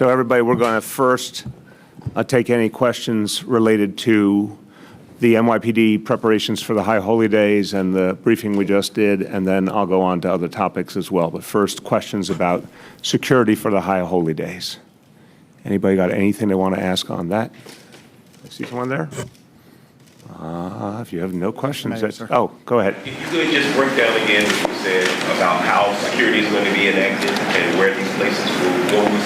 So everybody, we're going to first take any questions related to the NYPD preparations for the High Holy Days and the briefing we just did, and then I'll go on to other topics as well. But first, questions about security for the High Holy Days. Anybody got anything they want to ask on that? I see someone there. If you have no questions, oh, go ahead. If you could just break down again what you said about how security is going to be enacted and where these places will go with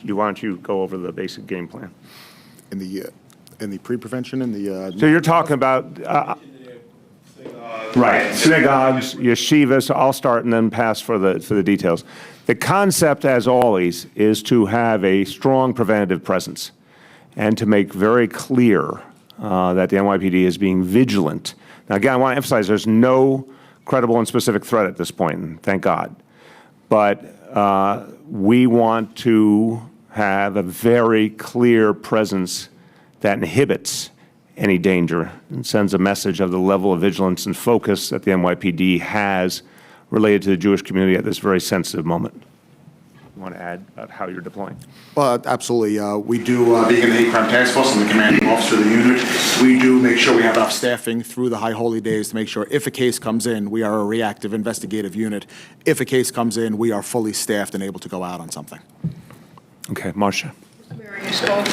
the Why don't you go over the basic game plan? In the pre-prevention and the... So you're talking about... right, synagogues, yeshivas, I'll start and then pass for the details. The concept, as always, is to have a strong preventative presence and to make very clear that the NYPD is being vigilant. Now, again, I want to emphasize there's no credible and specific threat at this point, and thank God. But we want to have a very clear presence that inhibits any danger and sends a message of the level of vigilance and focus that the NYPD has related to the Jewish community at this very sensitive moment. You want to add about how you're deploying? Well, absolutely. We do, being in the hate crime task force and the commanding officer of the unit, we do make sure we have enough staffing through the High Holy Days to make sure if a case comes in, we are a reactive investigative unit. If a case comes in, we are fully staffed and able to go out on something. Okay, Marcia. Mayor, you spoke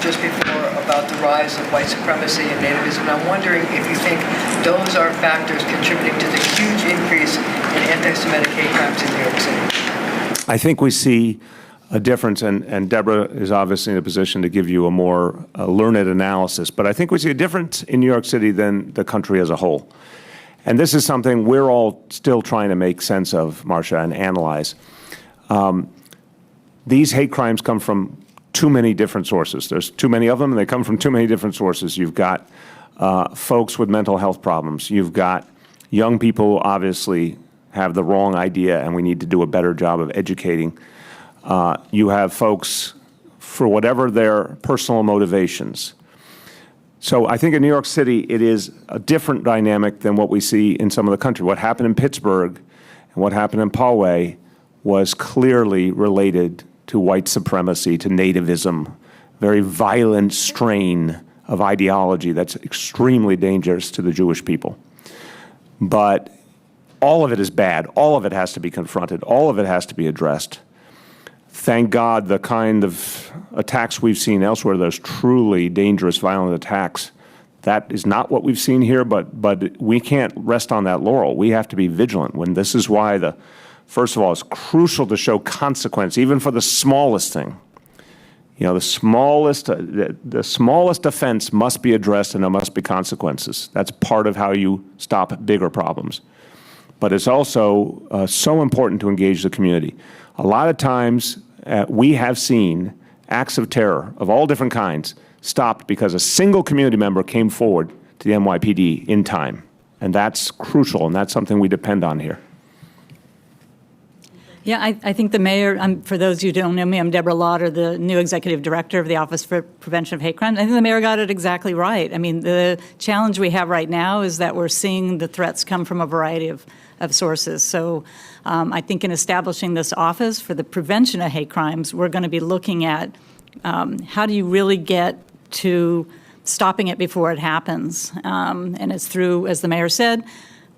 just before about the rise of white supremacy and nativism. I'm wondering if you think those are factors contributing to the huge increase in anti-Semitic hate crimes in New York City. I think we see a difference, and Deborah is obviously in a position to give you a more learned analysis, but I think we see a difference in New York City than the country as a whole. And this is something we're all still trying to make sense of, Marcia, and analyze. These hate crimes come from too many different sources. There's too many of them, and they come from too many different sources. You've got folks with mental health problems. You've got young people who obviously have the wrong idea, and we need to do a better job of educating. You have folks, for whatever their personal motivations. So I think in New York City, it is a different dynamic than what we see in some of the country. What happened in Pittsburgh and what happened in Poway was clearly related to white supremacy, to nativism, very violent strain of ideology that's extremely dangerous to the Jewish people. But all of it is bad. All of it has to be confronted. All of it has to be addressed. Thank God the kind of attacks we've seen elsewhere, those truly dangerous, violent attacks, that is not what we've seen here, but we can't rest on that laurel. We have to be vigilant. This is why first of all, it's crucial to show consequence, even for the smallest thing. You know, the smallest offense must be addressed, and there must be consequences. That's part of how you stop bigger problems. But it's also so important to engage the community. A lot of times, we have seen acts of terror of all different kinds stopped because a single community member came forward to the NYPD in time. And that's crucial, and that's something we depend on here. Yeah, I think the mayor, for those of you who don't know me, I'm Deborah Lauder, the new executive director of the Office for Prevention of Hate Crimes. I think the mayor got it exactly right. I mean, the challenge we have right now is that we're seeing the threats come from a variety of sources. So I think in establishing this office for the prevention of hate crimes, we're going to be looking at how do you really get to stopping it before it happens. And it's through, as the mayor said,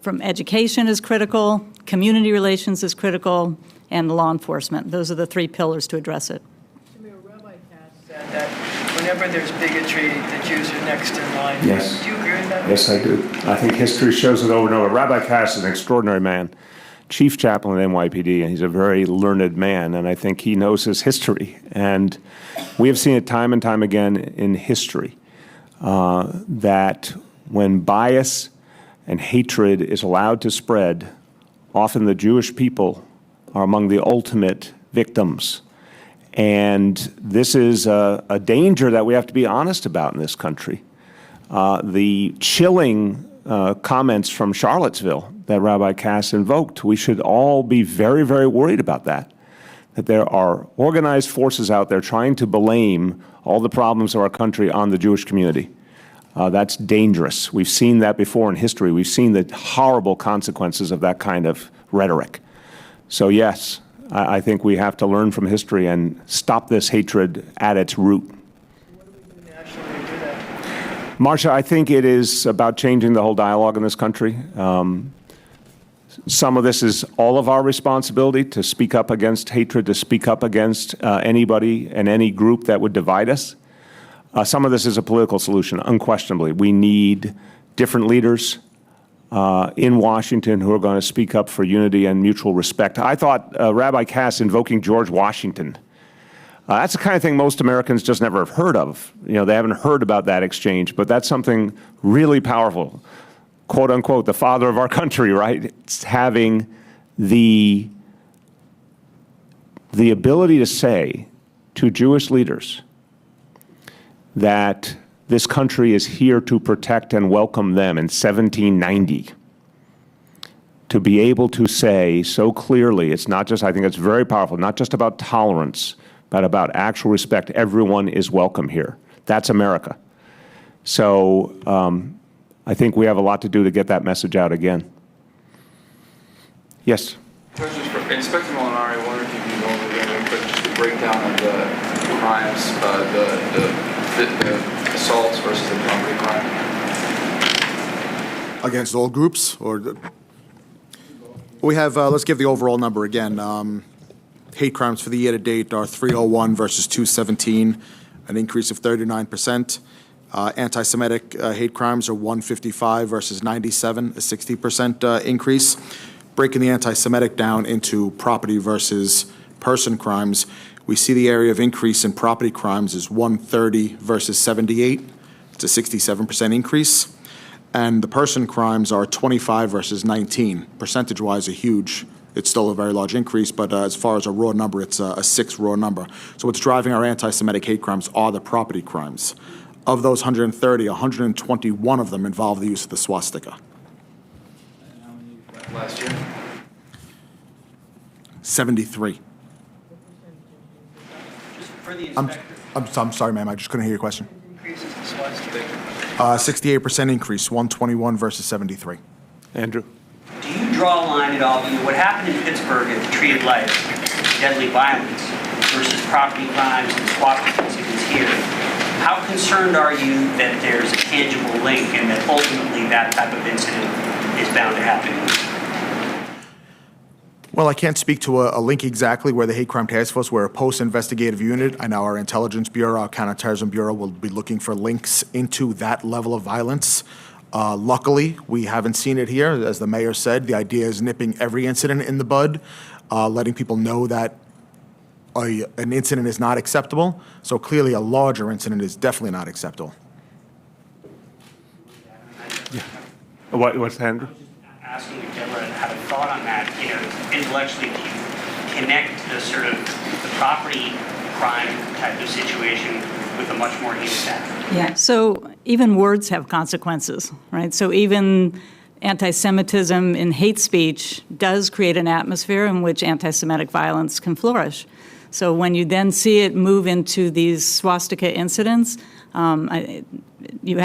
from education is critical, community relations is critical, and law enforcement. Those are the three pillars to address it. Mayor, Rabbi Katz said that whenever there's bigotry, the Jews are next in line. Yes. Do you agree with that? Yes, I do. I think history shows it over and over. Rabbi Katz is an extraordinary man, chief chaplain at NYPD, and he's a very learned man, and I think he knows his history. And we have seen it time and time again in history that when bias and hatred is allowed to spread, often the Jewish people are among the ultimate victims. And this is a danger that we have to be honest about in this country. The chilling comments from Charlottesville that Rabbi Cass invoked, we should all be very, very worried about that there are organized forces out there trying to blame all the problems of our country on the Jewish community. That's dangerous. We've seen that before in history. We've seen the horrible consequences of that kind of rhetoric. So yes, I think we have to learn from history and stop this hatred at its root. Nationally to do that? Marcia, I think it is about changing the whole dialogue in this country. Some of this is all of our responsibility to speak up against hatred, to speak up against anybody and any group that would divide us. Some of this is a political solution, unquestionably. We need different leaders in Washington who are going to speak up for unity and mutual respect. I thought Rabbi Cass invoking George Washington, that's the kind of thing most Americans just never have heard of. You know, they haven't heard about that exchange, but that's something really powerful. Quote unquote, the father of our country, right? It's having the ability to say to Jewish leaders that this country is here to protect and welcome them in 1790. To be able to say so clearly, it's not just, I think it's very powerful, not just about tolerance, but about actual respect. Everyone is welcome here. That's America. So I think we have a lot to do to get that message out again. Yes? Questions for Inspector Molinari. I wonder if you can go over again, but just a breakdown of the crimes, the assaults versus the property crime. Against all groups, or we have, let's give the overall number again. Hate crimes for the year to date are 301 versus 217, an increase of 39%. Anti-Semitic hate crimes are 155 versus 97, a 60% increase. Breaking the anti-Semitic down into property versus person crimes, we see the area of increase in property crimes is 130 versus 78. It's a 67% increase. And the person crimes are 25 versus 19. Percentage-wise, a huge, it's still a very large increase, but as far as a raw number, it's a 6 raw number. So what's driving our anti-Semitic hate crimes are the property crimes. Of those 130, 121 of them involve the use of the swastika. And how many last year? 73. Just for the I'm inspector. I'm sorry, ma'am, I just couldn't hear your question. Increases in swastika. 68% increase, 121 versus 73. Andrew? Do you draw a line at all? What happened in Pittsburgh at the Tree of Life, deadly violence, versus property crimes and swap incidents here? How concerned are you that there's a tangible link and that ultimately that type of incident is bound to happen? Well, I can't speak to a link exactly where the Hate Crime Task Force, we're a post-investigative unit. I know our Intelligence Bureau, our Counterterrorism Bureau will be looking for links into that level of violence. Luckily, we haven't seen it here. As the mayor said, the idea is nipping every incident in the bud, letting people know that an incident is not acceptable. So clearly, a larger incident is definitely not acceptable. What's that, Andrew? Asking if Deborah had a thought on that, intellectually, do you connect the sort of the property crime type of situation with a much more heinous act? Yeah, so even words have consequences, right? So even anti-Semitism in hate speech does create an atmosphere in which anti-Semitic violence can flourish. So when you then see it move into these swastika incidents, you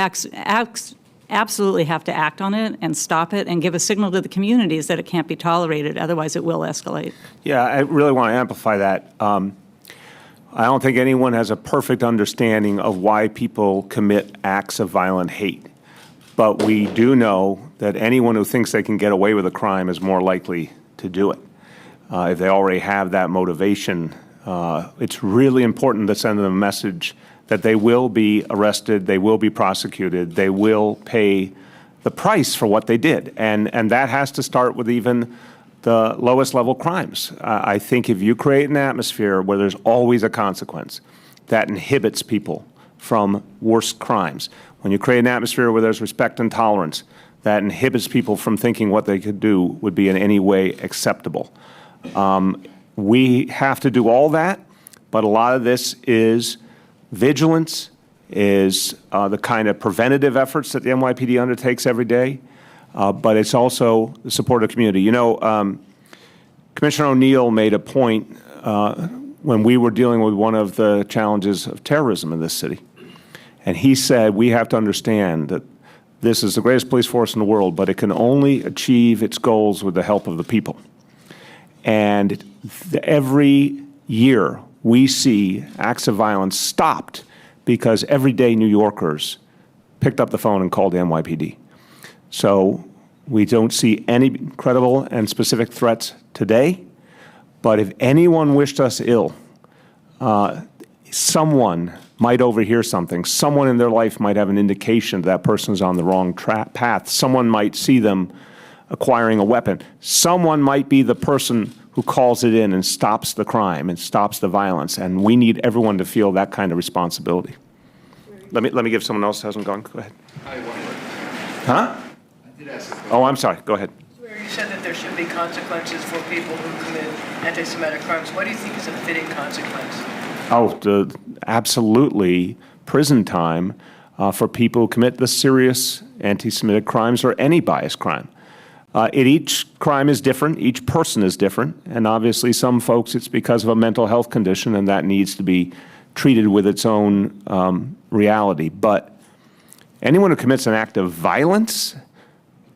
absolutely have to act on it and stop it and give a signal to the communities that it can't be tolerated. Otherwise, it will escalate. Yeah, I really want to amplify that. I don't think anyone has a perfect understanding of why people commit acts of violent hate. But we do know that anyone who thinks they can get away with a crime is more likely to do it. If they already have that motivation, it's really important to send them a message that they will be arrested, they will be prosecuted, they will pay the price for what they did. And that has to start with even the lowest level crimes. I think if you create an atmosphere where there's always a consequence, that inhibits people from worse crimes. When you create an atmosphere where there's respect and tolerance, that inhibits people from thinking what they could do would be in any way acceptable. We have to do all that, but a lot of this is vigilance, is the kind of preventative efforts that the NYPD undertakes every day, but it's also the support of the community. You know, Commissioner O'Neill made a point when we were dealing with one of the challenges of terrorism in this city, and he said we have to understand that this is the greatest police force in the world, but it can only achieve its goals with the help of the people. And Every year, we see acts of violence stopped because everyday New Yorkers picked up the phone and called the NYPD. So we don't see any credible and specific threats today, but if anyone wished us ill, someone might overhear something. Someone in their life might have an indication that person is on the wrong path. Someone might see them acquiring a weapon. Someone might be the person who calls it in and stops the crime and stops the violence, and we need everyone to feel that kind of responsibility. Let me give someone else who hasn't gone. Go ahead. Huh? I did ask a question. Oh, I'm sorry. Go ahead. You said that there should be consequences for people who commit anti-Semitic crimes. What do you think is a fitting consequence? Oh, absolutely prison time for people who commit the serious anti-Semitic crimes or any bias crime. Each crime is different, each person is different, and obviously some folks it's because of a mental health condition and that needs to be treated with its own reality. But anyone who commits an act of violence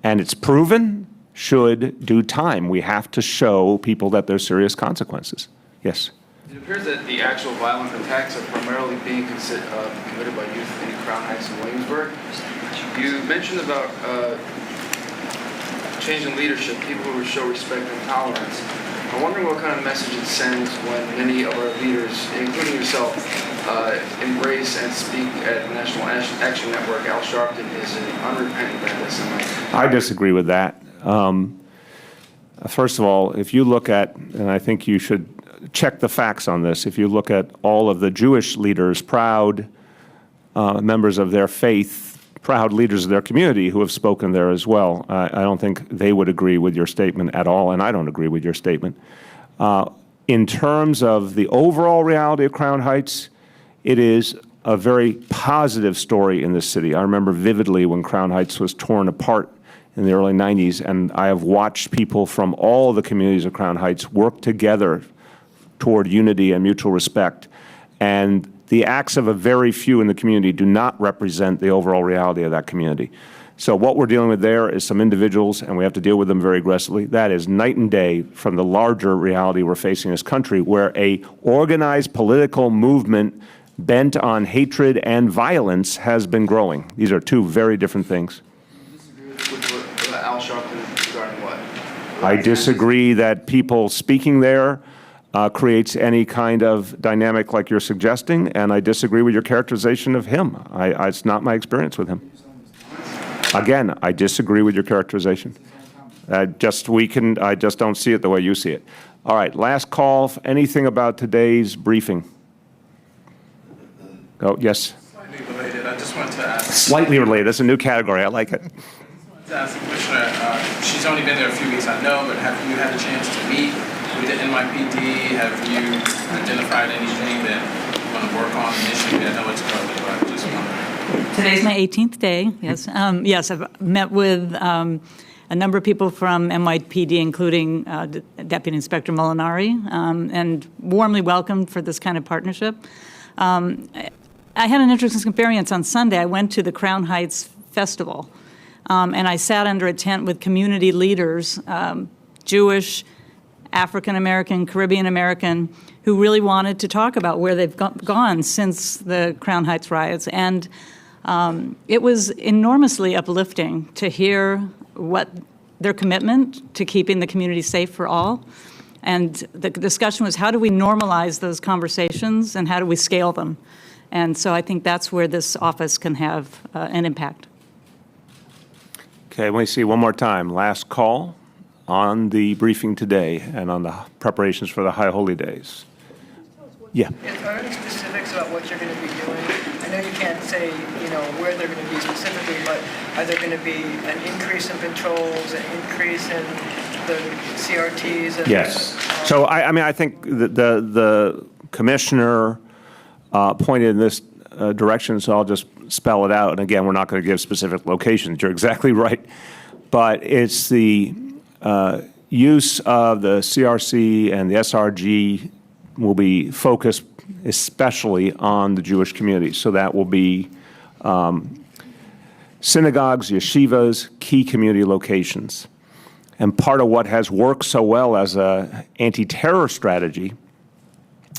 and it's proven should do time. We have to show people that there's serious consequences. Yes? It appears that the actual violent attacks are primarily being committed by youth in Crown Heights and Williamsburg. You mentioned about change in leadership, people who would show respect and tolerance. I'm wondering what kind of message it sends when many of our leaders, including yourself, embrace and speak at National Action Network. Al Sharpton is an unrepentant anti-Semite. I disagree with that. First of all, if you look at, and I think you should check the facts on this, if you look at all of the Jewish leaders, proud members of their faith, proud leaders of their community who have spoken there as well, I don't think they would agree with your statement at all, and I don't agree with your statement. In terms of the overall reality of Crown Heights, it is a very positive story in this city. I remember vividly when Crown Heights was torn apart in the early 90s, and I have watched people from all the communities of Crown Heights work together toward unity and mutual respect. And the acts of a very few in the community do not represent the overall reality of that community. So what we're dealing with there is some individuals, and we have to deal with them very aggressively. That is night and day from the larger reality we're facing in this country, where a organized political movement bent on hatred and violence has been growing. These are two very different things. With Al Sharpton regarding what? I disagree that people speaking there creates any kind of dynamic like you're suggesting, and I disagree with your characterization of him. It's not my experience with him. Again, I disagree with your characterization. I just don't see it the way you see it. All right, last call. Anything about today's briefing? Oh, yes. Slightly related. I just wanted to ask. Slightly related. That's a new category. I like it. I wanted to ask the commissioner. She's only been there a few weeks, I know, but have you had a chance to meet with the NYPD? Have you identified anything that you want to work on initially? I know it's early, but just wondering. Today's my 18th day, yes. Yes, I've met with a number of people from NYPD, including Deputy Inspector Molinari, and warmly welcomed for this kind of partnership. I had an interesting experience on Sunday. I went to the Crown Heights Festival, and I sat under a tent with community leaders, Jewish, African American, Caribbean American, who really wanted to talk about where they've gone since the Crown Heights riots. And it was enormously uplifting to hear what their commitment to keeping the community safe for all. And the discussion was, how do we normalize those conversations and how do we scale them? And so I think that's where this office can have an impact. Okay, let me see one more time. Last call on the briefing today and on the preparations for the High Holy Days. Yeah. Are there any specifics about what you're going to be doing? I know you can't say, where they're going to be specifically, but are there going to be an increase in patrols, an increase in the CRTs? And, yes. So I think the commissioner pointed in this direction, so I'll just spell it out. And again, we're not going to give specific locations. You're exactly right. But it's the use of the CRC and the SRG will be focused especially on the Jewish community. So that will be synagogues, yeshivas, key community locations. And part of what has worked so well as an anti-terror strategy,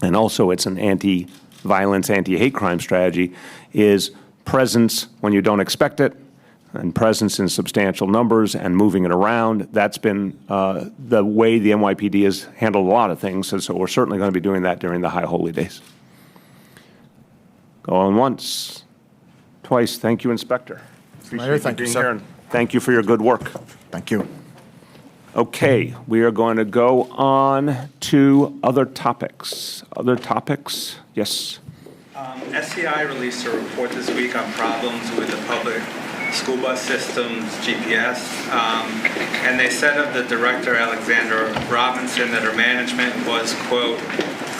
and also it's an anti-violence, anti-hate crime strategy, is presence when you don't expect it, and presence in substantial numbers and moving it around. That's been the way the NYPD has handled a lot of things, and so we're certainly going to be doing that during the High Holy Days. Going once, twice. Thank you, Inspector. Mayor, thank you, Being sir. here, and thank you for your good work. Thank you. Okay, we are going to go on to other topics. Other topics? Yes. SCI released a report this week on problems with the public school bus system's GPS. And they said of the director, Alexandra Robinson, that her management was, quote,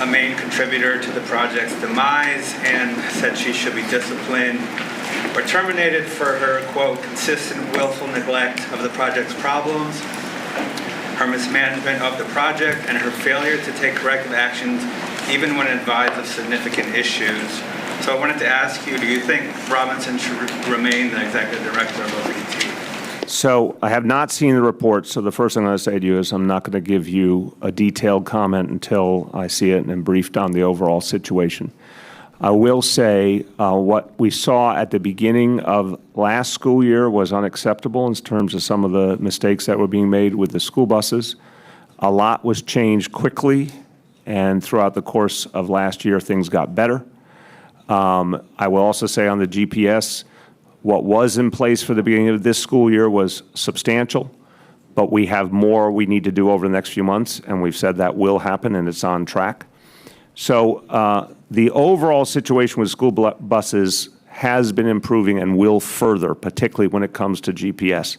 a main contributor to the project's demise, and said she should be disciplined or terminated for her, quote, consistent willful neglect of the project's problems, her mismanagement of the project, and her failure to take corrective actions even when advised of significant issues. So I wanted to ask you, do you think Robinson should remain the executive director of OPT? So I have not seen the report, so the first thing I'm going to say to you is I'm not going to give you a detailed comment until I see it and am briefed on the overall situation. I will say what we saw at the beginning of last school year was unacceptable in terms of some of the mistakes that were being made with the school buses. A lot was changed quickly, and throughout the course of last year, things got better. I will also say on the GPS, what was in place for the beginning of this school year was substantial, but we have more we need to do over the next few months, and we've said that will happen, and it's on track. So the overall situation with school buses has been improving and will further, particularly when it comes to GPS.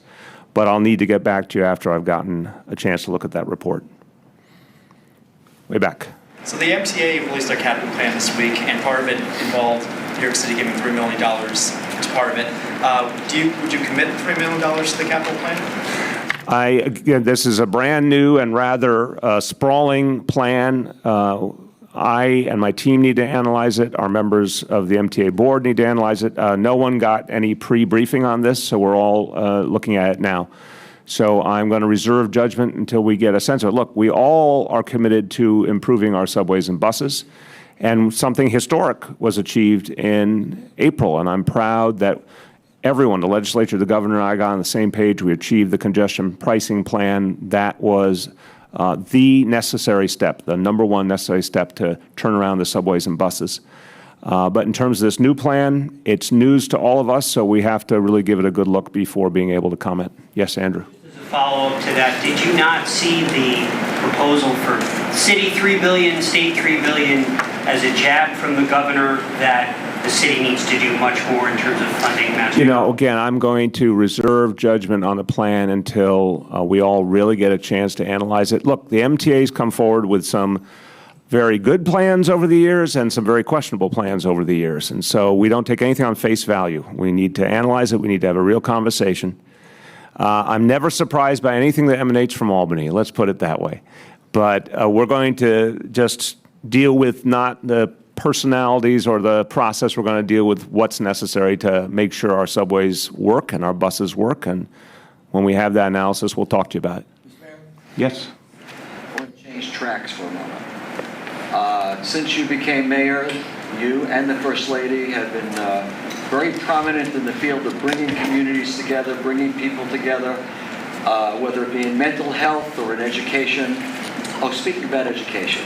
But I'll need to get back to you after I've gotten a chance to look at that report. Way back. So the MTA released their capital plan this week, and part of it involved New York City giving $3 million as part of it. Would you commit $3 million to the capital plan? Again, this is a brand new and rather sprawling plan. I and my team need to analyze it. Our members of the MTA board need to analyze it. No one got any pre-briefing on this, so we're all looking at it now. So I'm going to reserve judgment until we get a sense of it. Look, we all are committed to improving our subways and buses, and something historic was achieved in April, and I'm proud that everyone, the legislature, the governor, and I got on the same page. We achieved the congestion pricing plan. That was the necessary step, the number one necessary step to turn around the subways and buses. But in terms of this new plan, it's news to all of us, so we have to really give it a good look before being able to comment. Yes, Andrew. As a follow-up to that, did you not see the proposal for city $3 billion, state $3 billion as a jab from the governor that the city needs to do much more in terms of funding mass? You know, again, I'm going to reserve judgment on the plan until we all really get a chance to analyze it. Look, the MTA's come forward with some very good plans over the years and some very questionable plans over the years. And so we don't take anything on face value. We need to analyze it. We need to have a real conversation. I'm never surprised by anything that emanates from Albany. Let's put it that way. But we're going to just deal with not the personalities or the process. We're going to deal with what's necessary to make sure our subways work and our buses work. And when we have that analysis, we'll talk to you about it. Mr. Mayor? Yes. I want to change tracks for a moment. Since you became mayor, you and the First Lady have been very prominent in the field of bringing communities together, bringing people together, whether it be in mental health or in education. Oh, speaking about education,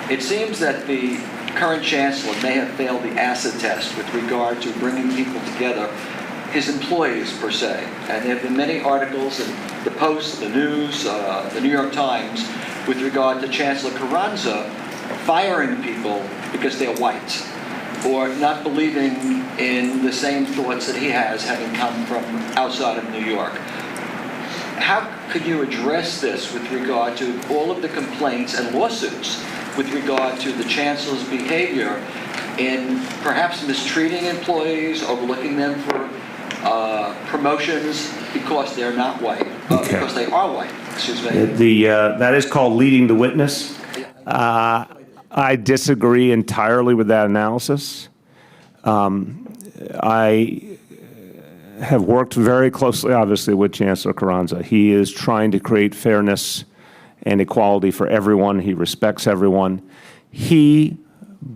it seems that the current chancellor may have failed the acid test with regard to bringing people together, his employees per se. And there have been many articles in the Post, the News, the New York Times, with regard to Chancellor Carranza firing people because they're white, or not believing in the same thoughts that he has, having come from outside of New York. How could you address this with regard to all of the complaints and lawsuits with regard to the chancellor's behavior in perhaps mistreating employees, overlooking them for promotions because they're not white, because they are white, excuse me. That is called leading the witness. I disagree entirely with that analysis. I have worked very closely, obviously, with Chancellor Carranza. He is trying to create fairness and equality for everyone. He respects everyone. He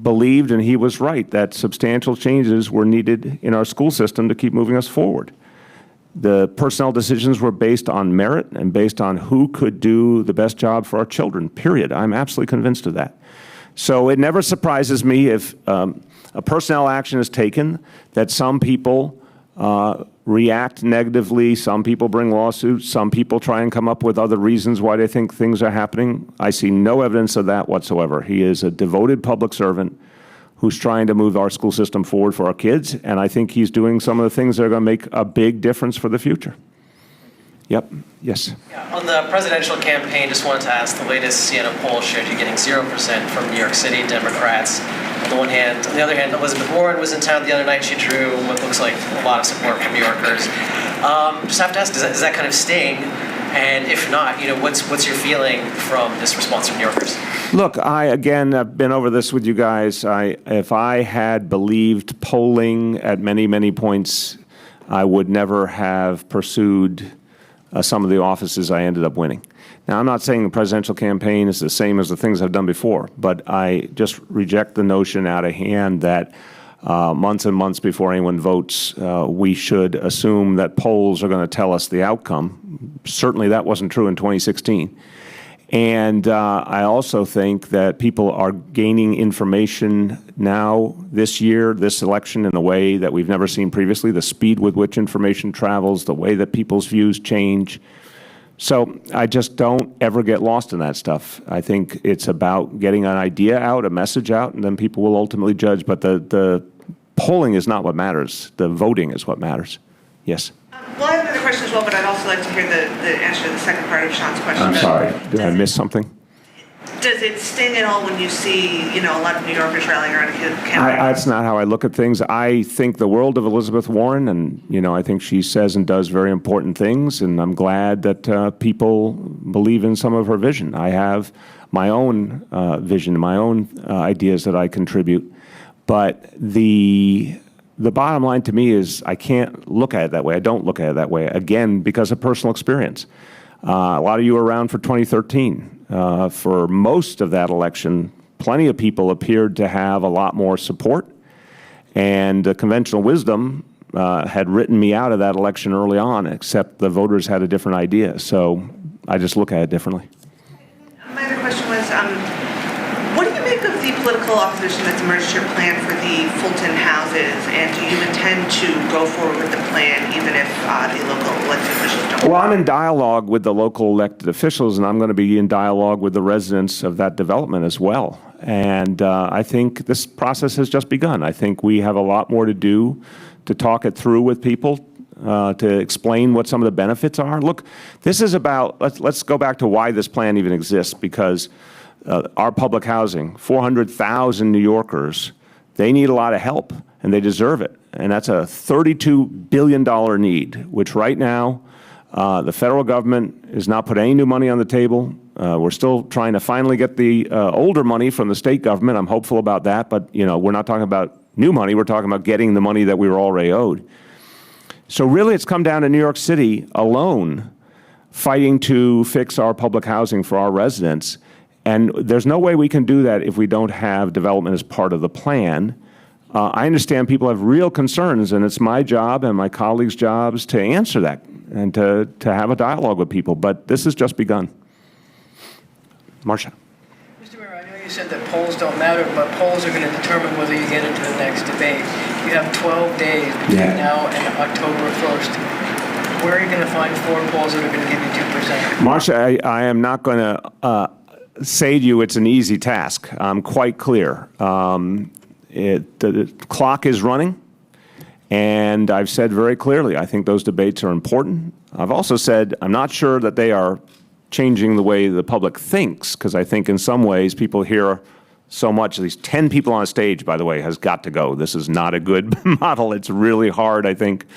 believed, and he was right, that substantial changes were needed in our school system to keep moving us forward. The personnel decisions were based on merit and based on who could do the best job for our children, period. I'm absolutely convinced of that. So it never surprises me if a personnel action is taken, that some people react negatively, some people bring lawsuits, some people try and come up with other reasons why they think things are happening. I see no evidence of that whatsoever. He is a devoted public servant who's trying to move our school system forward for our kids, and I think he's doing some of the things that are going to make a big difference for the future. Yep. Yes. Yeah, on the presidential campaign, just wanted to ask, the latest CNN poll showed you getting 0% from New York City Democrats. On the one hand, on the other hand, Elizabeth Warren was in town the other night. She drew what looks like a lot of support from New Yorkers. Just have to ask, does that kind of sting? And if not, what's your feeling from this response from New Yorkers? Look, I've been over this with you guys. If I had believed polling at many, many points, I would never have pursued some of the offices I ended up winning. Now, I'm not saying the presidential campaign is the same as the things I've done before, but I just reject the notion out of hand that months and months before anyone votes, we should assume that polls are going to tell us the outcome. Certainly that wasn't true in 2016. And I also think that people are gaining information now this year, this election, in a way that we've never seen previously, the speed with which information travels, the way that people's views change. So I just don't ever get lost in that stuff. I think it's about getting an idea out, a message out, and then people will ultimately judge. But the polling is not what matters. The voting is what matters. Yes? Well, I have another question as well, but I'd also like to hear the answer to the second part of Sean's question. I'm sorry. Did I miss something? Does it sting at all when you see, a lot of New Yorkers rallying around a candidate? That's not how I look at things. I think the world of Elizabeth Warren, and, I think she says and does very important things, and I'm glad that people believe in some of her vision. I have my own vision, my own ideas that I contribute. But the bottom line to me is I can't look at it that way. I don't look at it that way, again, because of personal experience. A lot of you were around for 2013. For most of that election, plenty of people appeared to have a lot more support, and conventional wisdom had written me out of that election early on, except the voters had a different idea. So I just look at it differently. My other question was, what do you make of the political opposition that's emerged to your plan for the Fulton houses, and do you intend to go forward with the plan even if the local elected officials don't? Well, I'm in dialogue with the local elected officials, and I'm going to be in dialogue with the residents of that development as well. And I think this process has just begun. I think we have a lot more to do to talk it through with people, to explain what some of the benefits are. Look, this is about, let's go back to why this plan even exists, because our public housing, 400,000 New Yorkers, they need a lot of help, and they deserve it. And that's a $32 billion need, which right now the federal government is not putting any new money on the table. We're still trying to finally get the older money from the state government. I'm hopeful about that, but we're not talking about new money. We're talking about getting the money that we were already owed. So really it's come down to New York City alone fighting to fix our public housing for our residents. And there's no way we can do that if we don't have development as part of the plan. I understand people have real concerns, and it's my job and my colleagues' jobs to answer that and to have a dialogue with people. But this has just begun. Marcia. Mr. Mayor, I know you said that polls don't matter, but polls are going to determine whether you get into the next debate. You have 12 days between now and October 1st. Where are you going to find 4 polls that are going to give you 2%? Marcia, I am not going to say to you it's an easy task. I'm quite clear. The clock is running, and I've said very clearly I think those debates are important. I've also said I'm not sure that they are changing the way the public thinks, because I think in some ways people hear so much. These 10 people on stage, by the way, has got to go. This is not a good model. It's really hard, I think,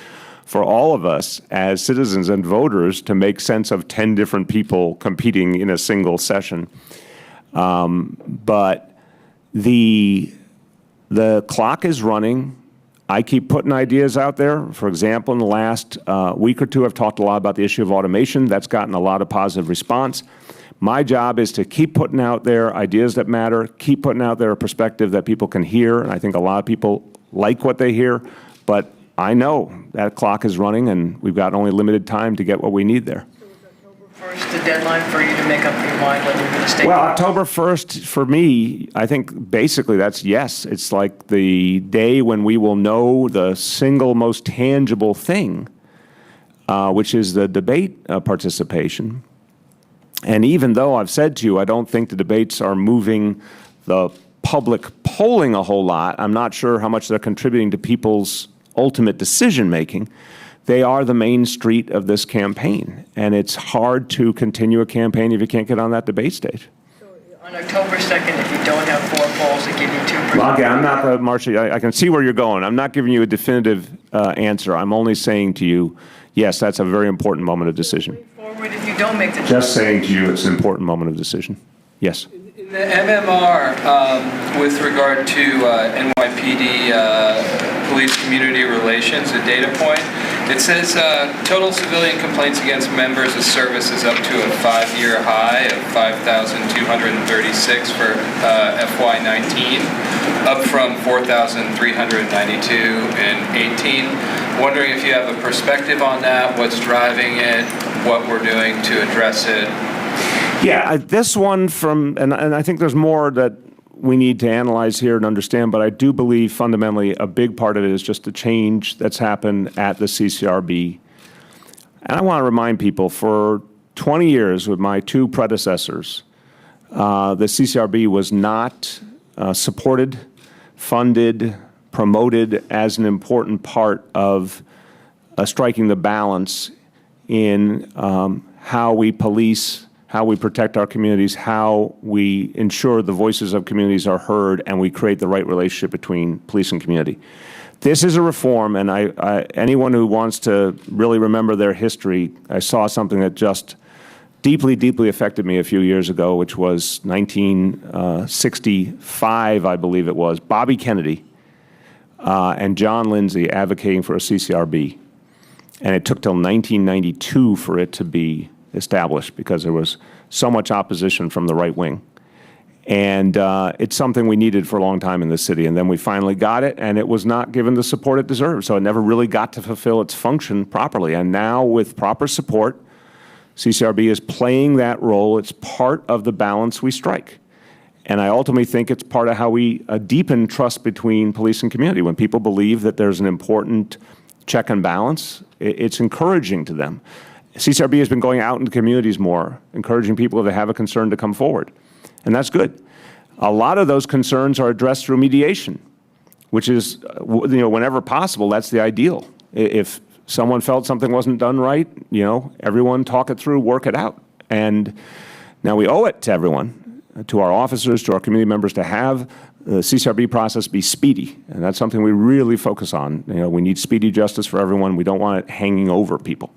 for all of us as citizens and voters to make sense of 10 different people competing in a single session. But the clock is running. I keep putting ideas out there. For example, in the last week or two, I've talked a lot about the issue of automation. That's gotten a lot of positive response. My job is to keep putting out there ideas that matter, keep putting out there a perspective that people can hear, and I think a lot of people like what they hear, but I know that clock is running and we've got only limited time to get what we need there. First, the deadline for you to make up your mind whether you're going to stay. Well, October 1st, for me, I think basically that's yes. It's like the day when we will know the single most tangible thing, which is the debate participation. And even though I've said to you, I don't think the debates are moving the public polling a whole lot, I'm not sure how much they're contributing to people's ultimate decision-making. They are the main street of this campaign, and it's hard to continue a campaign if you can't get on that debate stage. So on October 2nd, if you don't have 4 polls that give you 2%. Well, again, I'm not, Marcia, I can see where you're going. I'm not giving you a definitive answer. I'm only saying to you, yes, that's a very important moment of decision. Forward if you don't make the Just saying to you, it's an important moment of decision. Yes. In the MMR, with regard to NYPD police community relations, a data point, it says total civilian complaints against members of service is up to a 5-year high of 5,236 for FY19, up from 4,392 in 18. Wondering if you have a perspective on that, what's driving it, what we're doing to address it. Yeah, this one and I think there's more that we need to analyze here and understand, but I do believe fundamentally a big part of it is just the change that's happened at the CCRB. And I want to remind people, for 20 years with my 2 predecessors, the CCRB was not supported, funded, promoted as an important part of striking the balance in how we police, how we protect our communities, how we ensure the voices of communities are heard, and we create the right relationship between police and community. This is a reform, and anyone who wants to really remember their history, I saw something that just deeply, deeply affected me a few years ago, which was 1965, I believe it was, Bobby Kennedy and John Lindsay advocating for a CCRB. And it took till 1992 for it to be established because there was so much opposition from the right wing. And it's something we needed for a long time in this city. And then we finally got it, and it was not given the support it deserved. So it never really got to fulfill its function properly. And now with proper support, CCRB is playing that role. It's part of the balance we strike. And I ultimately think it's part of how we deepen trust between police and community. When people believe that there's an important check and balance, it's encouraging to them. CCRB has been going out into communities more, encouraging people if they have a concern to come forward. And that's good. A lot of those concerns are addressed through mediation, which is, whenever possible, that's the ideal. If someone felt something wasn't done right, everyone talk it through, work it out. And now we owe it to everyone, to our officers, to our community members, to have the CCRB process be speedy. And that's something we really focus on. We need speedy justice for everyone. We don't want it hanging over people.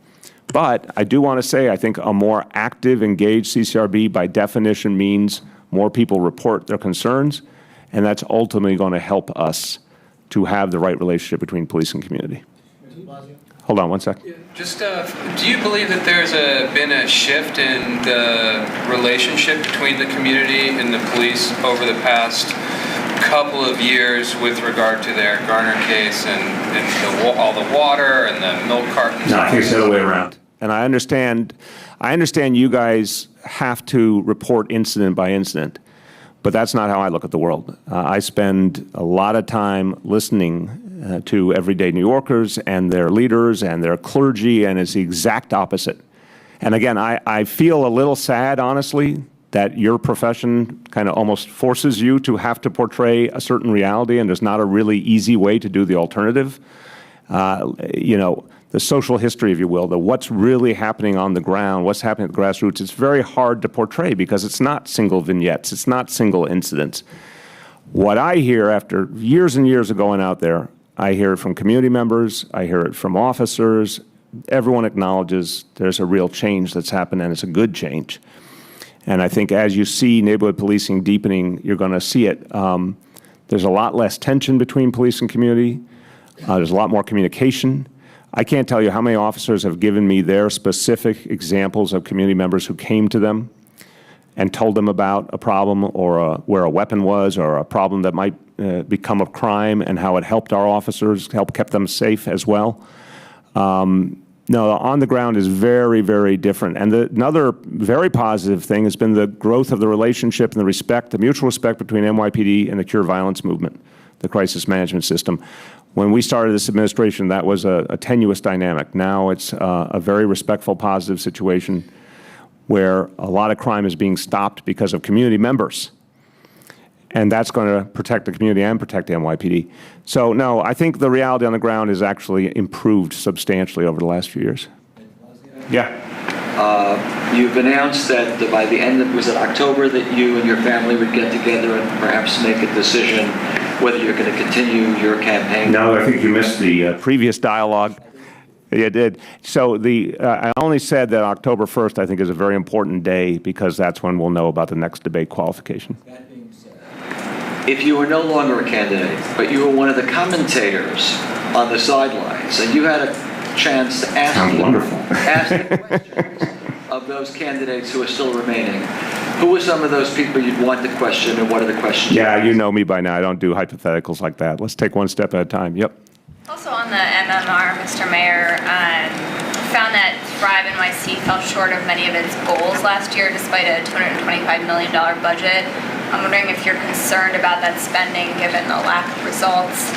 But I do want to say, I think a more active, engaged CCRB by definition means more people report their concerns, and that's ultimately going to help us to have the right relationship between police and community. Hold on one sec. Just, do you believe that there's been a shift in the relationship between the community and the police over the past couple of years with regard to their Garner case and all the water and the milk cartons? No, I think it's the other way around. And I understand you guys have to report incident by incident, but that's not how I look at the world. I spend a lot of time listening to everyday New Yorkers and their leaders and their clergy, and it's the exact opposite. And again, I feel a little sad, honestly, that your profession kind of almost forces you to have to portray a certain reality, and there's not a really easy way to do the alternative. The social history, if you will, what's really happening on the ground, what's happening at the grassroots, it's very hard to portray because it's not single vignettes, it's not single incidents. What I hear after years and years of going out there, I hear it from community members, I hear it from officers, everyone acknowledges there's a real change that's happened, and it's a good change. And I think as you see neighborhood policing deepening, you're going to see it. There's a lot less tension between police and community. There's a lot more communication. I can't tell you how many officers have given me their specific examples of community members who came to them and told them about a problem or where a weapon was or a problem that might become a crime and how it helped our officers, kept them safe as well. No, on the ground is very, very different. And another very positive thing has been the growth of the relationship and the respect, the mutual respect between NYPD and the Cure Violence Movement, the crisis management system. When we started this administration, that was a tenuous dynamic. Now it's a very respectful, positive situation where a lot of crime is being stopped because of community members. And that's going to protect the community and protect the NYPD. So, no, I think the reality on the ground has actually improved substantially over the last few years. Yeah. You've announced that by the end of, was it October, that you and your family would get together and perhaps make a decision whether you're going to continue your campaign? No, I think you missed the previous dialogue. You did. So I only said that October 1st, I think, is a very important day because that's when we'll know about the next debate qualification. If you were no longer a candidate, but you were one of the commentators on the sidelines, and you had a chance to ask the questions of those candidates who are still remaining, who are some of those people you'd want to question, and what are the questions? Yeah, you know me by now. I don't do hypotheticals like that. Let's take one step at a time. Yep. Also on the MMR, Mr. Mayor, found that Thrive NYC fell short of many of its goals last year despite a $225 million budget. I'm wondering if you're concerned about that spending given the lack of results.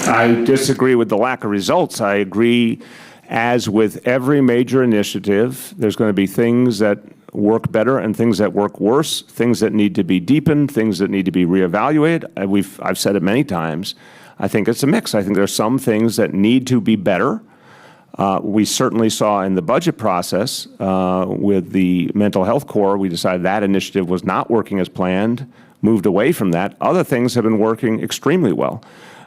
I disagree with the lack of results. I agree, as with every major initiative, there's going to be things that work better and things that work worse, things that need to be deepened, things that need to be reevaluated. I've said it many times. I think it's a mix. I think there are some things that need to be better. We certainly saw in the budget process with the mental health core, we decided that initiative was not working as planned, moved away from that. Other things have been working extremely well.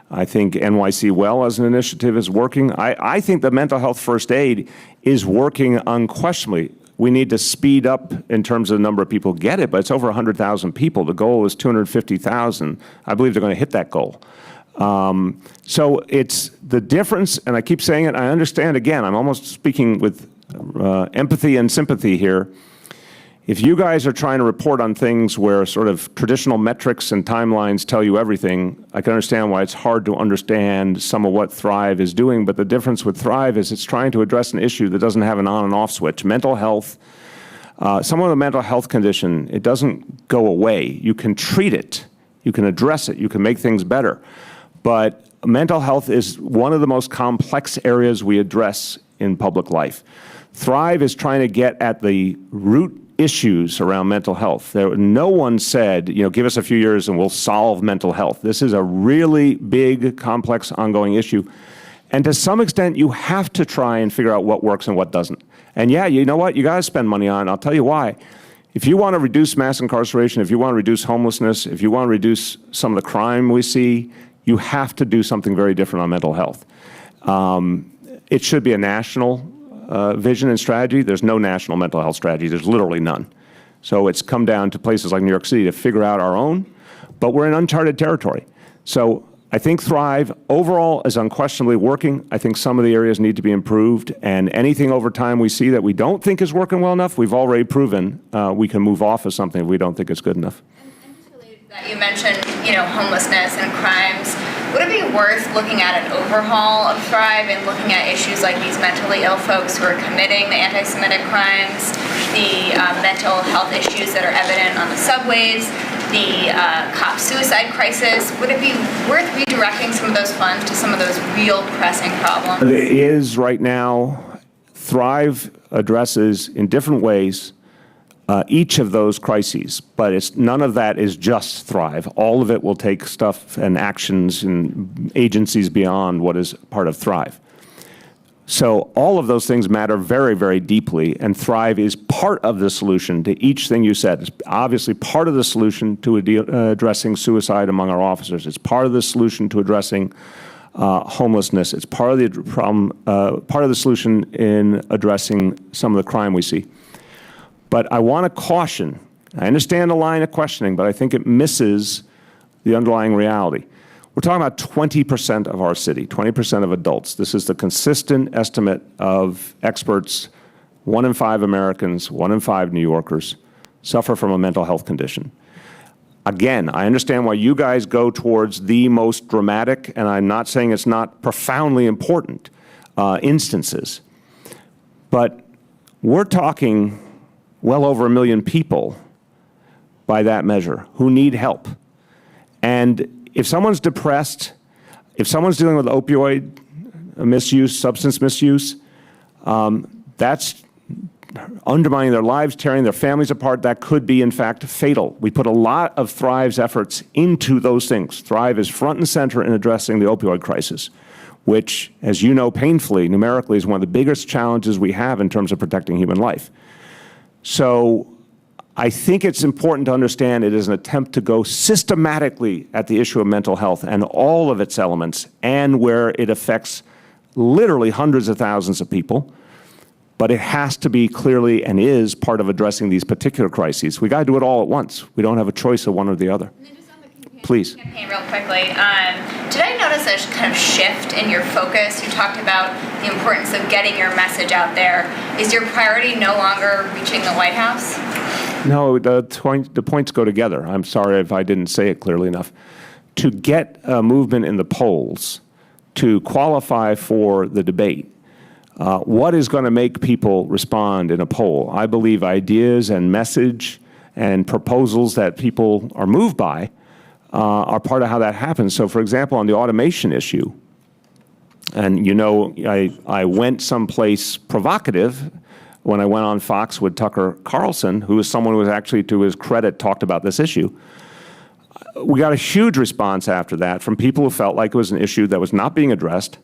I think NYC Well as an initiative is working. I think the mental health first aid is working unquestionably. We need to speed up in terms of the number of people who get it, but it's over 100,000 people. The goal is 250,000. I believe they're going to hit that goal. So it's the difference, and I keep saying it, I understand, again, I'm almost speaking with empathy and sympathy here. If you guys are trying to report on things where sort of traditional metrics and timelines tell you everything, I can understand why it's hard to understand some of what Thrive is doing, but the difference with Thrive is it's trying to address an issue that doesn't have an on and off switch. Mental health, someone with a mental health condition, it doesn't go away. You can treat it, you can address it, you can make things better. But mental health is one of the most complex areas we address in public life. Thrive is trying to get at the root issues around mental health. No one said, you know, give us a few years and we'll solve mental health. This is a really big, complex, ongoing issue. And to some extent, you have to try and figure out what works and what doesn't. And yeah, you know what? You got to spend money on it. I'll tell you why. If you want to reduce mass incarceration, if you want to reduce homelessness, if you want to reduce some of the crime we see, you have to do something very different on mental health. It should be a national vision and strategy. There's no national mental health strategy. There's literally none. So it's come down to places like New York City to figure out our own, but we're in uncharted territory. So I think Thrive overall is unquestionably working. I think some of the areas need to be improved, and anything over time we see that we don't think is working well enough, we've already proven we can move off of something if we don't think it's good enough. That you mentioned, you know, homelessness and crimes. Would it be worth looking at an overhaul of Thrive and looking at issues like these mentally ill folks who are committing the anti-Semitic crimes, the mental health issues that are evident on the subways, the cop suicide crisis? Would it be worth redirecting some of those funds to some of those real pressing problems? It is right now. Thrive addresses in different ways each of those crises, but none of that is just Thrive. All of it will take stuff and actions and agencies beyond what is part of Thrive. So all of those things matter very, very deeply, and Thrive is part of the solution to each thing you said. It's obviously part of the solution to addressing suicide among our officers. It's part of the solution to addressing homelessness. It's part of the problem, part of the solution in addressing some of the crime we see. But I want to caution, I understand the line of questioning, but I think it misses the underlying reality. We're talking about 20% of our city, 20% of adults. This is the consistent estimate of experts. 1 in 5 Americans, 1 in 5 New Yorkers suffer from a mental health condition. Again, I understand why you guys go towards the most dramatic, and I'm not saying it's not profoundly important, instances. But we're talking well over 1 million people by that measure who need help. And if someone's depressed, if someone's dealing with opioid misuse, substance misuse, that's undermining their lives, tearing their families apart. That could be, in fact, fatal. We put a lot of Thrive's efforts into those things. Thrive is front and center in addressing the opioid crisis, which, as you know painfully, numerically, is one of the biggest challenges we have in terms of protecting human life. So I think it's important to understand it is an attempt to go systematically at the issue of mental health and all of its elements, and where it affects literally hundreds of thousands of people. But it has to be clearly and is part of addressing these particular crises. We got to do it all at once. We don't have a choice of one or the other. Please. Campaign real quickly. Did I notice a kind of shift in your focus? You talked about the importance of getting your message out there. Is your priority no longer reaching the White House? No, the points go together. I'm sorry if I didn't say it clearly enough. To get a movement in the polls, to qualify for the debate, what is going to make people respond in a poll? I believe ideas and message and proposals that people are moved by are part of how that happens. So, for example, on the automation issue, and you know, I went someplace provocative when I went on Fox with Tucker Carlson, who is someone who was actually, to his credit, talked about this issue. We got a huge response after that from people who felt like it was an issue that was not being addressed,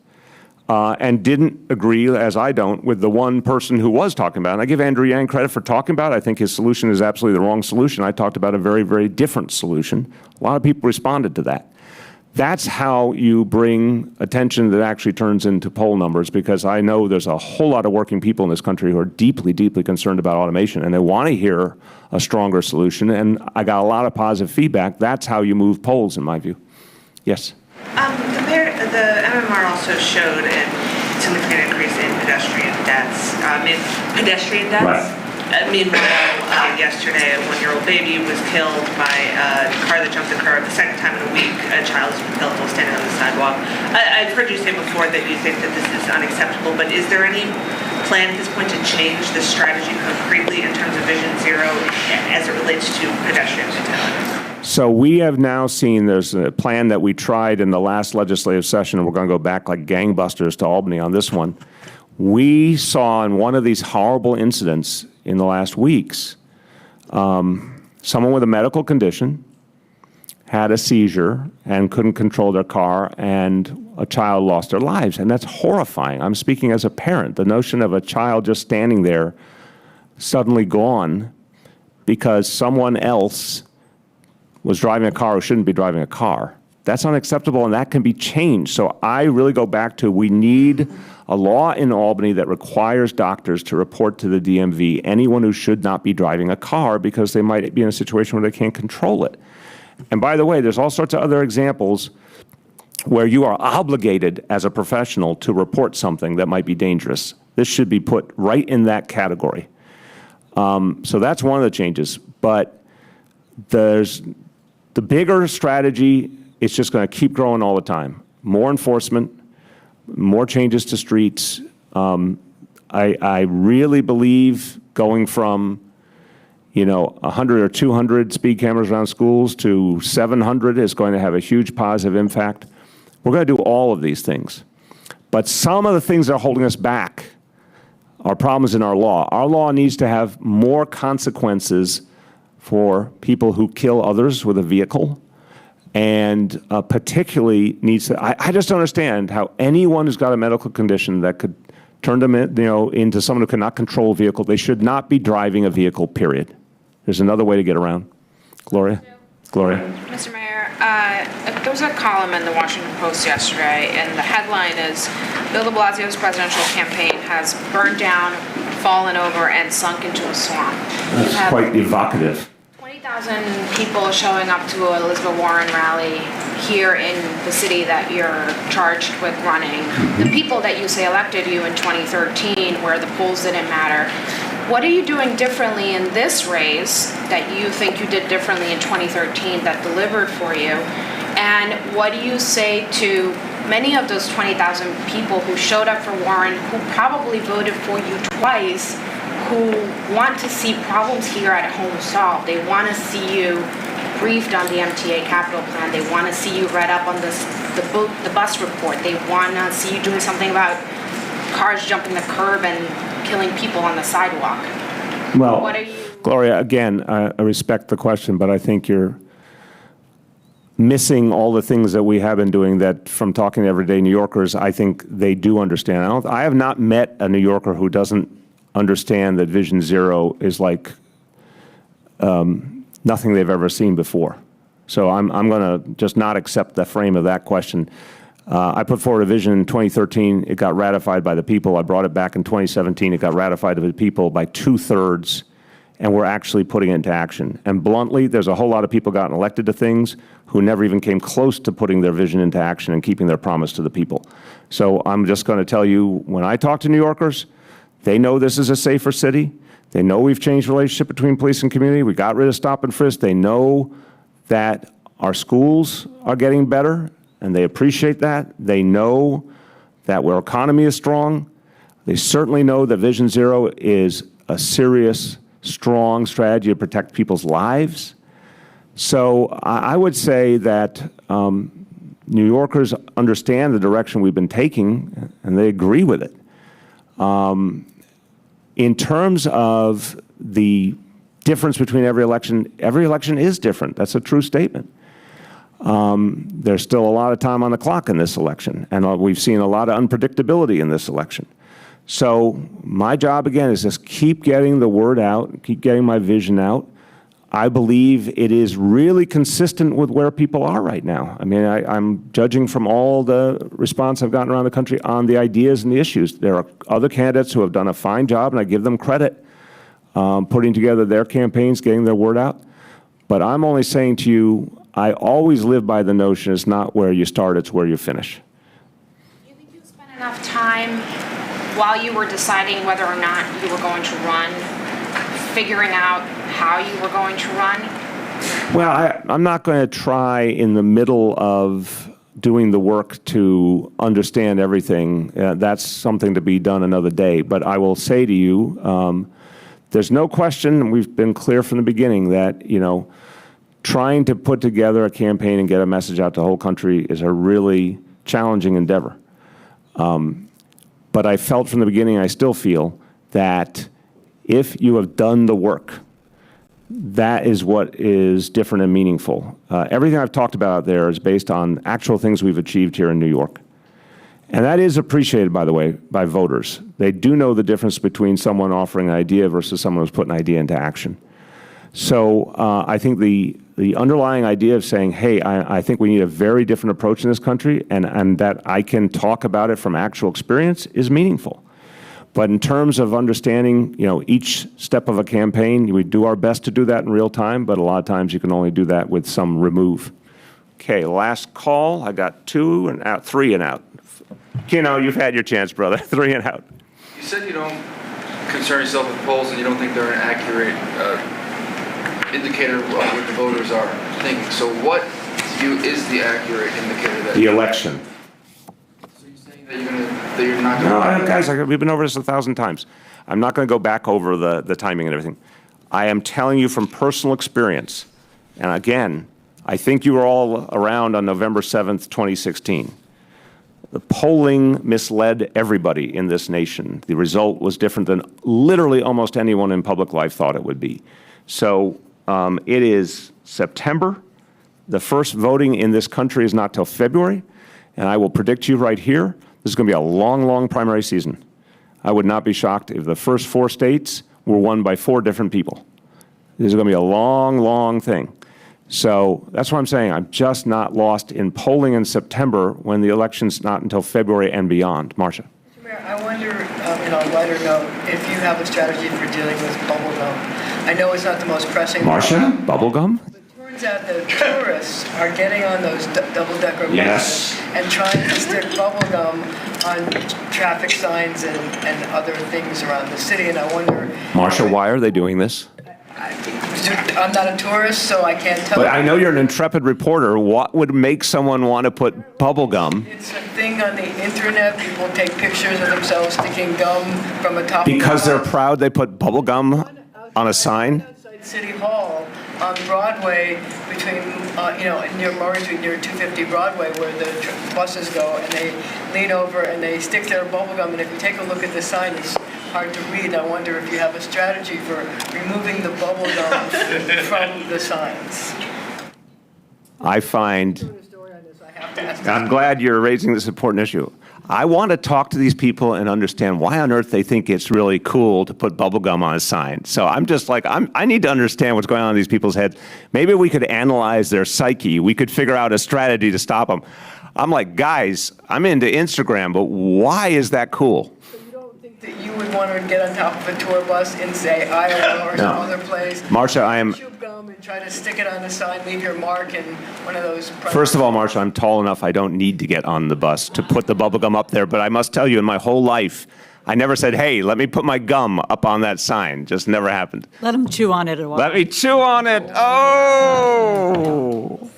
and didn't agree, as I don't, with the one person who was talking about it. And I give Andrew Yang credit for talking about it. I think his solution is absolutely the wrong solution. I talked about a very, very different solution. A lot of people responded to that. That's how you bring attention that actually turns into poll numbers, because I know there's a whole lot of working people in this country who are deeply, deeply concerned about automation, and they want to hear a stronger solution, and I got a lot of positive feedback. That's how you move polls, in my view. Yes? The MMR also showed a significant increase in pedestrian deaths. Right. Meanwhile, yesterday, a 1-year-old baby was killed by a car that jumped the curb. The second time in a week, a child has been killed while standing on the sidewalk. I've heard you say before that you think that this is unacceptable, but is there any plan at this point to change the strategy concretely in terms of Vision Zero as it relates to pedestrian fatalities? So we have now seen there's a plan that we tried in the last legislative session, and we're going to go back like gangbusters to Albany on this one. We saw in one of these horrible incidents in the last weeks, someone with a medical condition had a seizure and couldn't control their car, and a child lost their lives. And that's horrifying. I'm speaking as a parent. The notion of a child just standing there suddenly gone because someone else was driving a car who shouldn't be driving a car. That's unacceptable, and that can be changed. So I really go back to, we need a law in Albany that requires doctors to report to the DMV anyone who should not be driving a car because they might be in a situation where they can't control it. And by the way, there's all sorts of other examples where you are obligated as a professional to report something that might be dangerous. This should be put right in that category. So that's one of the changes. But there's the bigger strategy. It's just going to keep growing all the time. More enforcement, more changes to streets. I really believe going from 100 or 200 speed cameras around schools to 700 is going to have a huge positive impact. We're going to do all of these things. But some of the things that are holding us back are problems in our law. Our law needs to have more consequences for people who kill others with a vehicle, and particularly needs to, I just don't understand how anyone who's got a medical condition that could turn them into someone who cannot control a vehicle, they should not be driving a vehicle, period. There's another way to get around. Gloria? Gloria? Mr. Mayor, there was a column in the Washington Post yesterday, and the headline is, Bill de Blasio's presidential campaign has burned down, fallen over, and sunk into a swamp. That's quite evocative. 20,000 people showing up to an Elizabeth Warren rally here in the city that you're charged with running, the people that you say elected you in 2013 where the polls didn't matter, what are you doing differently in this race that you think you did differently in 2013 that delivered for you? And what do you say to many of those 20,000 people who showed up for Warren, who probably voted for you twice, who want to see problems here at home solved? They want to see you briefed on the MTA capital plan. They want to see you read up on the bus report. They want to see you doing something about cars jumping the curb and killing people on the sidewalk. Well, what are you... Gloria, again, I respect the question, but I think you're missing all the things that we have been doing that, from talking to everyday New Yorkers, I think they do understand. I have not met a New Yorker who doesn't understand that Vision Zero is like nothing they've ever seen before. So I'm going to just not accept the frame of that question. I put forward a vision in 2013. It got ratified by the people. I brought it back in 2017. It got ratified by the people by 2/3, and we're actually putting it into action. And bluntly, there's a whole lot of people gotten elected to things who never even came close to putting their vision into action and keeping their promise to the people. So I'm just going to tell you, when I talk to New Yorkers, they know this is a safer city. They know we've changed the relationship between police and community. We got rid of stop and frisk. They know that our schools are getting better, and they appreciate that. They know that our economy is strong. They certainly know that Vision Zero is a serious, strong strategy to protect people's lives. So I would say that New Yorkers understand the direction we've been taking, and they agree with it. In terms of the difference between every election is different. That's a true statement. There's still a lot of time on the clock in this election, and we've seen a lot of unpredictability in this election. So my job, again, is just keep getting the word out, keep getting my vision out. I believe it is really consistent with where people are right now. I mean, I'm judging from all the response I've gotten around the country on the ideas and the issues. There are other candidates who have done a fine job, and I give them credit, putting together their campaigns, getting their word out. But I'm only saying to you, I always live by the notion it's not where you start, it's where you finish. Do you think you spent enough time while you were deciding whether or not you were going to run, figuring out how you were going to run? Well, I'm not going to try in the middle of doing the work to understand everything. That's something to be done another day. But I will say to you, there's no question, and we've been clear from the beginning, that, trying to put together a campaign and get a message out to the whole country is a really challenging endeavor. But I felt from the beginning, I still feel, that if you have done the work, that is what is different and meaningful. Everything I've talked about out there is based on actual things we've achieved here in New York. And that is appreciated, by the way, by voters. They do know the difference between someone offering an idea versus someone who's putting an idea into action. So I think the underlying idea of saying, hey, I think we need a very different approach in this country, and that I can talk about it from actual experience is meaningful. But in terms of understanding, each step of a campaign, we do our best to do that in real time, but a lot of times you can only do that with some remove. Okay, last call. I got 2 and out, 3 and out. You've had your chance, brother. 3 and out. You said you don't concern yourself with polls and you don't think they're an accurate indicator of what the voters are thinking. So what to you is the accurate indicator that... The election. So you're saying that you're not going to... No, guys, we've been over this 1,000 times. I'm not going to go back over the timing and everything. I am telling you from personal experience, and again, I think you were all around on November 7th, 2016. The polling misled everybody in this nation. The result was different than literally almost anyone in public life thought it would be. So it is September. The first voting in this country is not till February. And I will predict to you right here, this is going to be a long, long primary season. I would not be shocked if the first 4 states were won by 4 different people. This is going to be a long, long thing. So that's what I'm saying. I'm just not lost in polling in September when the election's not until February and beyond. Marcia. Mr. Mayor, I wonder wonder, in a lighter note, if you have a strategy for dealing with bubble gum. I know it's not the most pressing. Marcia, bubblegum? Turns out that tourists are getting on those double-decker buses Yes. and trying to stick bubble gum on traffic signs and other things around the city, and I wonder. Marcia, why are they doing this? I'm not a tourist, so I can't tell. But I know you're an intrepid reporter. What would make someone want to put bubblegum? It's a thing on the internet. People take pictures of themselves sticking gum from a top. Because they're of a proud they put bubblegum on a sign? outside City Hall on Broadway between, near Murray Street, near 250 Broadway, where the buses go, and they lean over and they stick their bubble gum. And if you take a look at the sign, it's hard to read. I wonder if you have a strategy for removing the bubble gum from the signs. I find, I'm glad you're raising this important issue. I want to talk to these people and understand why on earth they think it's really cool to put bubblegum on a sign. So I'm just like, I need to understand what's going on in these people's heads. Maybe we could analyze their psyche. We could figure out a strategy to stop them. I'm like, guys, I'm into Instagram, but why is that cool? That you would want to get on top of a tour bus in, say, Iowa or some other place. Marcia, I am... Chew gum and try to stick it on the sign, leave your mark in one of those... First of all, Marcia, I'm tall enough, I don't need to get on the bus to put the bubblegum up there, but I must tell you, in my whole life, I never said, hey, let me put my gum up on that sign. Just never happened. Let them chew on it a while. Let me chew on it. Oh!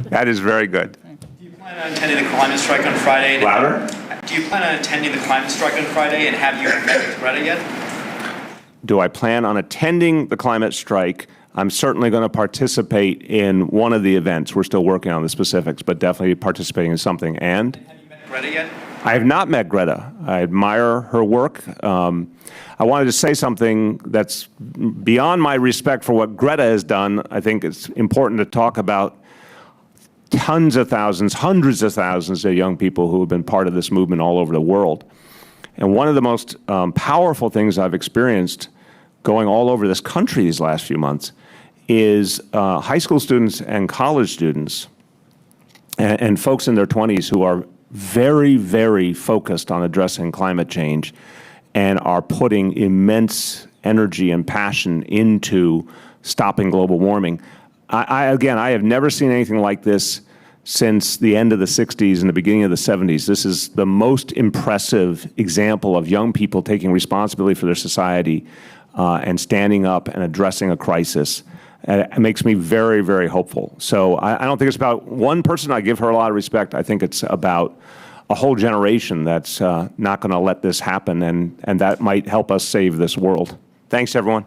That is very good. Do you plan on attending the climate strike on Friday? Louder? Do you plan on attending the climate strike on Friday, and have you met with Greta yet? Do I plan on attending the climate strike? I'm certainly going to participate in one of the events. We're still working on the specifics, but definitely participating in something. And? Have you met Greta yet? I have not met Greta. I admire her work. I wanted to say something that's beyond my respect for what Greta has done. I think it's important to talk about tons of thousands, hundreds of thousands of young people who have been part of this movement all over the world. And one of the most powerful things I've experienced going all over this country these last few months is high school students and college students and folks in their 20s who are very, very focused on addressing climate change and are putting immense energy and passion into stopping global warming. Again, I have never seen anything like this since the end of the 60s and the beginning of the 70s. This is the most impressive example of young people taking responsibility for their society and standing up and addressing a crisis. It makes me very, very hopeful. So I don't think it's about one person. I give her a lot of respect. I think it's about a whole generation that's not going to let this happen, and that might help us save this world. Thanks, everyone.